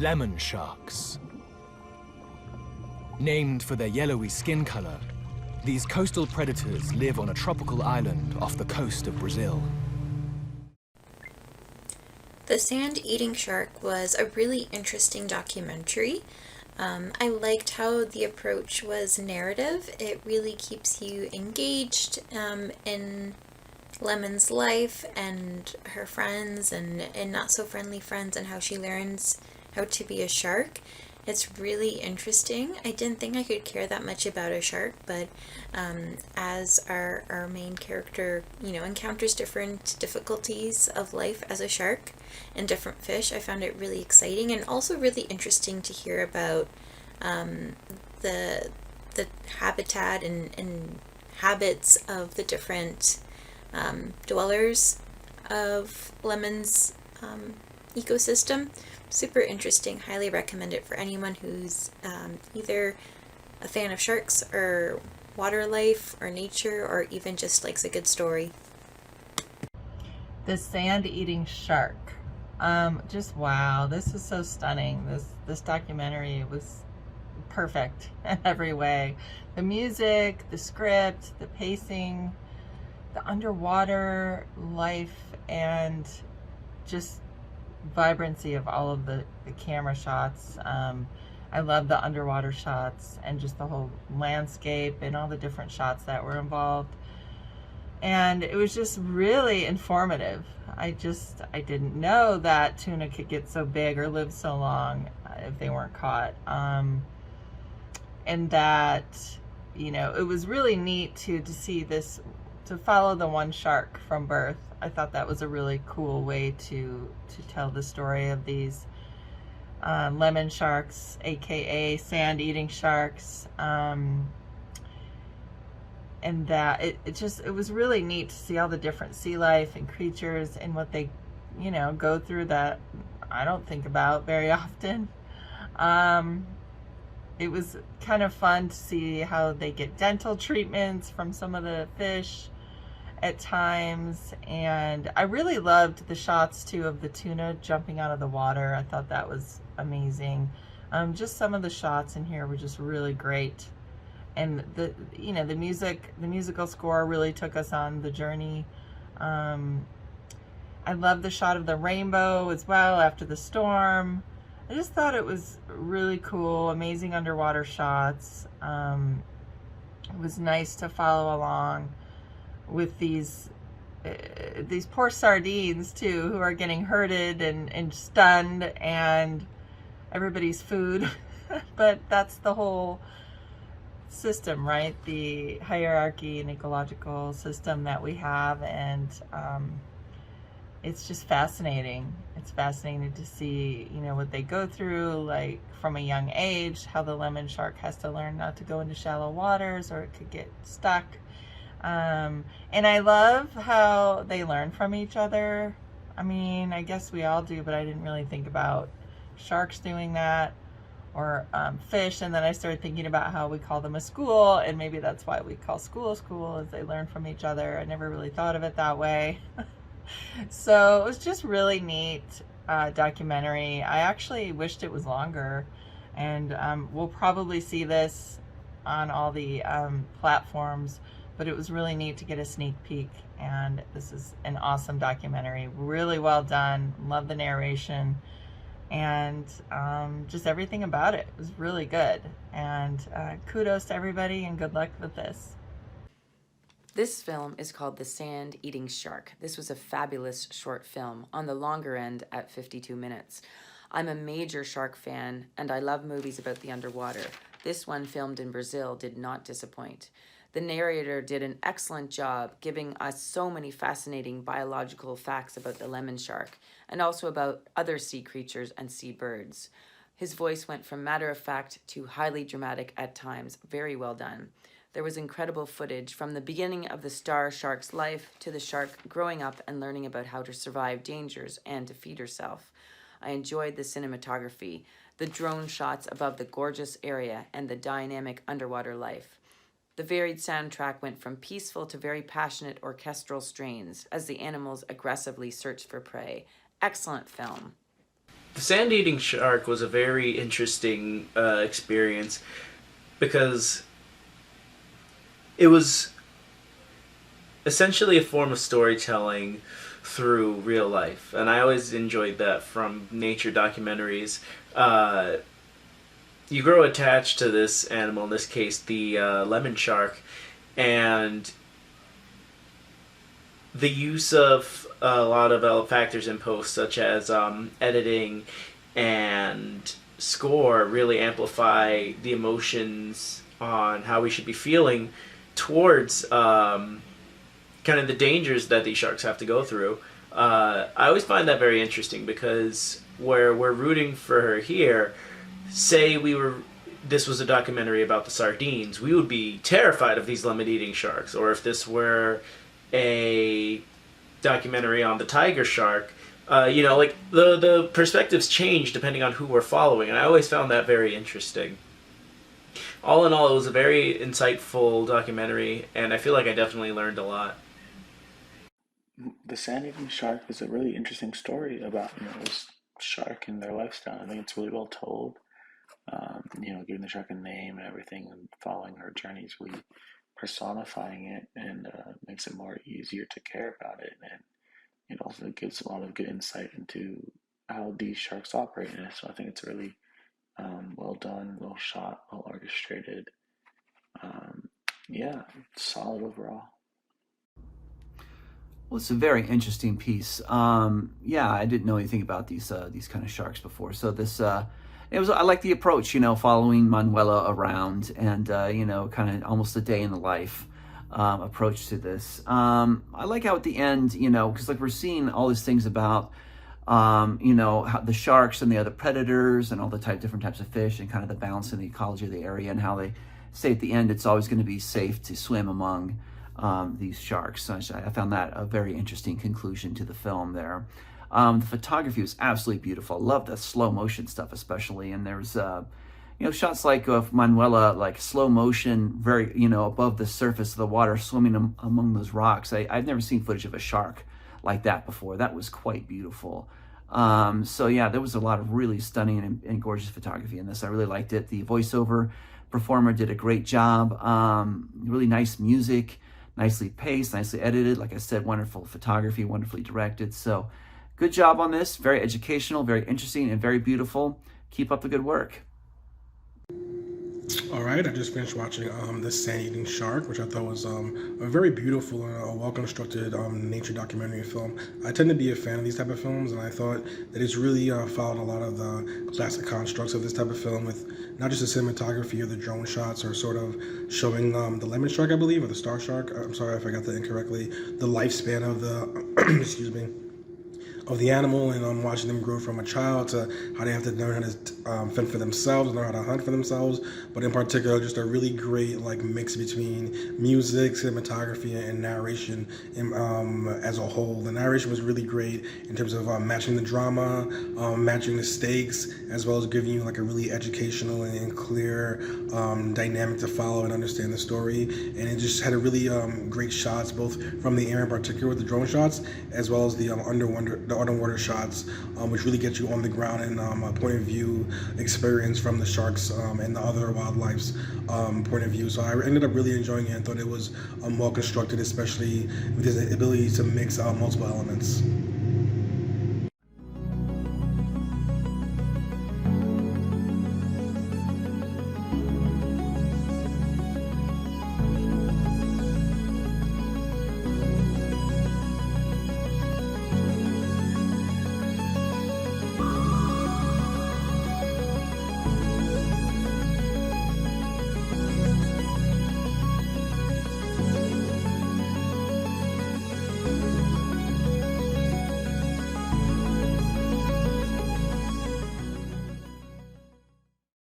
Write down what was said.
lemon sharks. Named for their yellowy skin color, these coastal predators live on a tropical island off the coast of Brazil. The Sand-Eating Shark was a really interesting documentary. I liked how the approach was narrative. It really keeps you engaged in Lemon's life and her friends and not so friendly friends, and how she learns how to be a shark. It's really interesting. I didn't think I could care that much about a shark, but as our main character, encounters different difficulties of life as a shark and different fish, I found it really exciting and also really interesting to hear about the habitat and habits of the different dwellers of Lemon's ecosystem. Super interesting. Highly recommend it for anyone who's either a fan of sharks or water life or nature, or even just likes a good story. The Sand-Eating Shark. Just wow, this is so stunning. This documentary was perfect in every way. The music, the script, the pacing, the underwater life, and just vibrancy of all of the camera shots. I love the underwater shots and just the whole landscape and all the different shots that were involved. And it was just really informative. I didn't know that tuna could get so big or live so long if they weren't caught. And that, it was really neat to see this, to follow the one shark from birth. I thought that was a really cool way to tell the story of these lemon sharks, aka sand-eating sharks. And that it was really neat to see all the different sea life and creatures and what they, go through that I don't think about very often. It was kind of fun to see how they get dental treatments from some of the fish at times, and I really loved the shots too of the tuna jumping out of the water. I thought that was amazing. Just some of the shots in here were just really great, and the musical score really took us on the journey. I love the shot of the rainbow as well after the storm. I just thought it was really cool, amazing underwater shots. It was nice to follow along with these poor sardines too, who are getting herded and stunned, and everybody's food. But that's the whole system, right? The hierarchy and ecological system that we have, and it's just fascinating. It's fascinating to see, what they go through, like from a young age, how the lemon shark has to learn not to go into shallow waters or it could get stuck. And I love how they learn from each other. I mean, I guess we all do, but I didn't really think about sharks doing that, or fish. And then I started thinking about how we call them a school, and maybe that's why we call school, as they learn from each other. I never really thought of it that way. So it was just really neat documentary. I actually wished it was longer, and we'll probably see this on all the platforms. But it was really neat to get a sneak peek, and this is an awesome documentary. Really well done. Love the narration, and just everything about it was really good. And kudos to everybody, and good luck with this. This film is called The Sand-Eating Shark. This was a fabulous short film, on the longer end at 52 minutes. I'm a major shark fan, and I love movies about the underwater. This one, filmed in Brazil, did not disappoint. The narrator did an excellent job giving us so many fascinating biological facts about the lemon shark, and also about other sea creatures and sea birds. His voice went from matter-of-fact to highly dramatic at times. Very well done. There was incredible footage from the beginning of the star shark's life to the shark growing up and learning about how to survive dangers and to feed herself. I enjoyed the cinematography, the drone shots above the gorgeous area, and the dynamic underwater life. The varied soundtrack went from peaceful to very passionate orchestral strains as the animals aggressively searched for prey. Excellent film. The sand-eating shark was a very interesting experience because it was essentially a form of storytelling through real life, and I always enjoyed that from nature documentaries. You grow attached to this animal, in this case the lemon shark, and the use of a lot of factors in post, such as editing and score, really amplify the emotions on how we should be feeling towards kind of the dangers that these sharks have to go through. I always find that very interesting because where we're rooting for her here, say this was a documentary about the sardines, we would be terrified of these lemon-eating sharks. Or if this were a documentary on the tiger shark, like the perspectives change depending on who we're following, and I always found that very interesting. All in all, it was a very insightful documentary, and I feel like I definitely learned a lot. The sand-eating shark is a really interesting story about this shark and their lifestyle. I think it's really well told. Giving the shark a name and everything, and following her journey is really personifying it, and makes it more easier to care about it, and it also gives a lot of good insight into how these sharks operate in it. So I think it's really well done, well shot, well orchestrated. Solid overall. Well, it's a very interesting piece. I didn't know anything about these kind of sharks before. So this, I like the approach, following Manoela around and, kind of almost a day in the life approach to this. I like how at the end, because like we're seeing all these things about, how the sharks and the other predators and all the different types of fish and kind of the balance in the ecology of the area, and how they say at the end it's always going to be safe to swim among these sharks. So I found that a very interesting conclusion to the film there. The photography was absolutely beautiful. I love the slow motion stuff especially, and there's shots like of Manoela, like slow motion, very above the surface of the water, swimming among those rocks. I've never seen footage of a shark like that before. That was quite beautiful. There was a lot of really stunning and gorgeous photography in this. I really liked it. The voiceover performer did a great job. Really nice music, nicely paced, nicely edited. Like I said, wonderful photography, wonderfully directed. So good job on this. Very educational, very interesting, and very beautiful. Keep up the good work. All right, I just finished watching The Sand-Eating Shark, which I thought was a very beautiful and a well-constructed nature documentary film. I tend to be a fan of these type of films, and I thought that it's really followed a lot of the classic constructs of this type of film, with not just the cinematography or the drone shots, or sort of showing the lemon shark, I believe, or the star shark. I'm sorry if I got that incorrectly. The lifespan of the, excuse me, of the animal, and watching them grow from a child to how they have to learn how to fend for themselves, learn how to hunt for themselves. But in particular, just a really great mix between music, cinematography, and narration as a whole. The narration was really great in terms of matching the drama, matching the stakes, as well as giving you a really educational and clear dynamic to follow and understand the story. And it just had a really great shots, both from the air in particular with the drone shots, as well as the underwater shots, which really get you on the ground and a point of view experience from the sharks and the other wildlife's point of view. So I ended up really enjoying it and thought it was well constructed, especially with its ability to mix multiple elements.